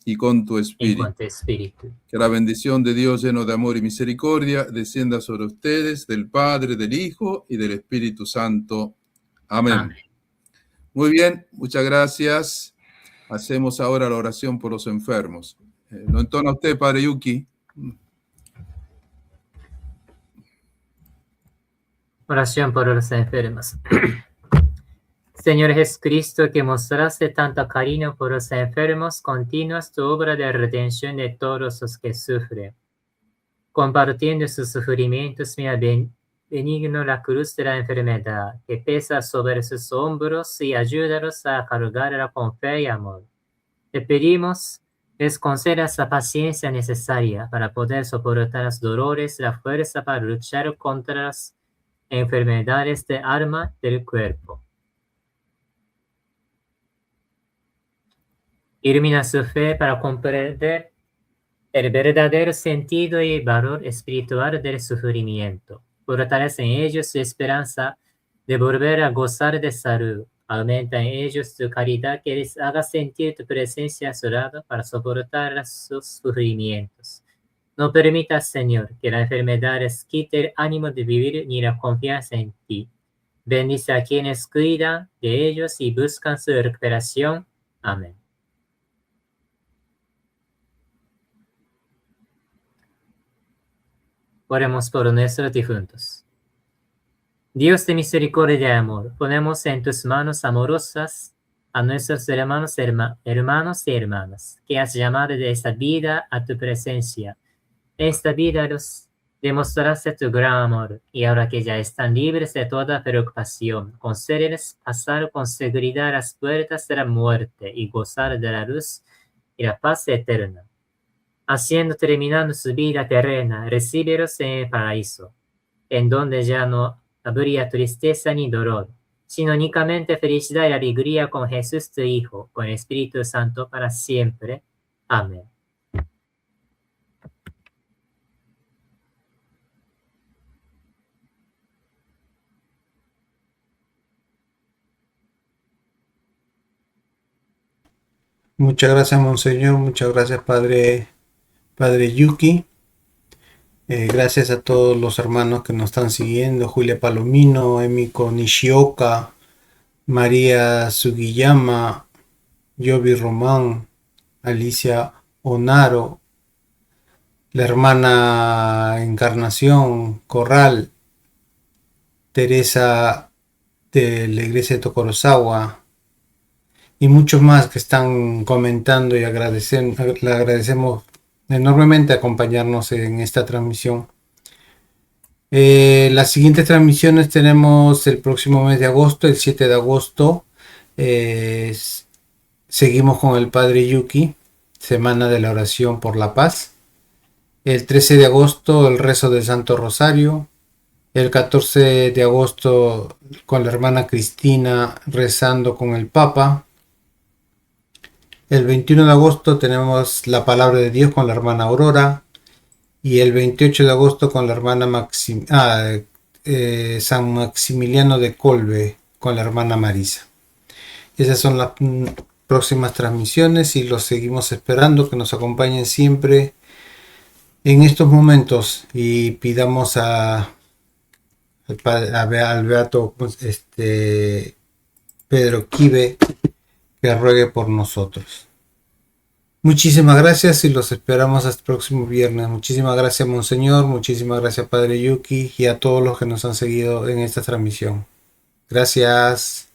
y con tu En espíritu. cuanto a espíritu. Que la bendición de Dios lleno de amor y misericordia descienda sobre ustedes, del Padre, del Hijo y del Espíritu Santo. Amén. Amén. Muy bien, muchas gracias. Hacemos ahora la oración por los enfermos. ¿Lo entona usted, Padre Yuki? Oración por los enfermos. Señor Jesucristo, que mostraste tanto cariño por los enfermos, continúas tu obra de redención de todos los que sufren. Compartiendo sus sufrimientos, mira benigno la cruz de la enfermedad, que pesa sobre sus hombros, y ayúdalos a cargarla con fe y amor. Te pedimos, les concedas la paciencia necesaria para poder soportar los dolores, la fuerza para luchar contra las enfermedades del alma y del cuerpo. Ilumina su fe para comprender el verdadero sentido y valor espiritual del sufrimiento. Fortalece en ellos su esperanza de volver a gozar de salud. Aumenta en ellos tu caridad, que les haga sentir tu presencia a su lado para soportar sus sufrimientos. No permitas, Señor, que la enfermedad les quite el ánimo de vivir ni la confianza en ti. Bendice a quienes cuidan de ellos y buscan su recuperación. Amén. Oremos por nuestros difuntos. Dios de misericordia y amor, ponemos en tus manos amorosas a nuestros hermanos y hermanas, que has llamado de esta vida a tu presencia. En esta vida los demostraste tu gran amor, y ahora que ya están libres de toda preocupación, concédeles pasar con seguridad las puertas de la muerte y gozar de la luz y la paz eterna. Haciendo terminando su vida terrena, recíbelos en el paraíso, en donde ya no habría tristeza ni dolor, sino únicamente felicidad y alegría con Jesús tu Hijo, con el Espíritu Santo para siempre. Amén. Muchas gracias, Monseñor. Muchas gracias, Padre Yuki. Gracias a todos los hermanos que nos están siguiendo. Julia Palomino, Emiko Nishioka, María Sugiyama, Yobi Román, Alicia Onaro, la hermana Encarnación Corral, Teresa de la iglesia de Tokorozawa, y muchos más que están comentando, y le agradecemos enormemente acompañarnos en esta transmisión. Las siguientes transmisiones tenemos el próximo mes de agosto, el 7 de agosto. Seguimos con el Padre Yuki, Semana de la Oración por la Paz. El 13 de agosto, el rezo del Santo Rosario. El 14 de agosto, con la hermana Cristina rezando con el Papa. El 21 de agosto tenemos la palabra de Dios con la hermana Aurora. Y el 28 de agosto con la hermana San Maximiliano de Colbe con la hermana Marisa. Esas son las próximas transmisiones, y los seguimos esperando que nos acompañen siempre en estos momentos, y pidamos al Beato Pedro Quive que ruegue por nosotros. Muchísimas gracias y los esperamos hasta el próximo viernes. Muchísimas gracias, Monseñor. Muchísimas gracias, Padre Yuki, y a todos los que nos han seguido en esta transmisión. Gracias.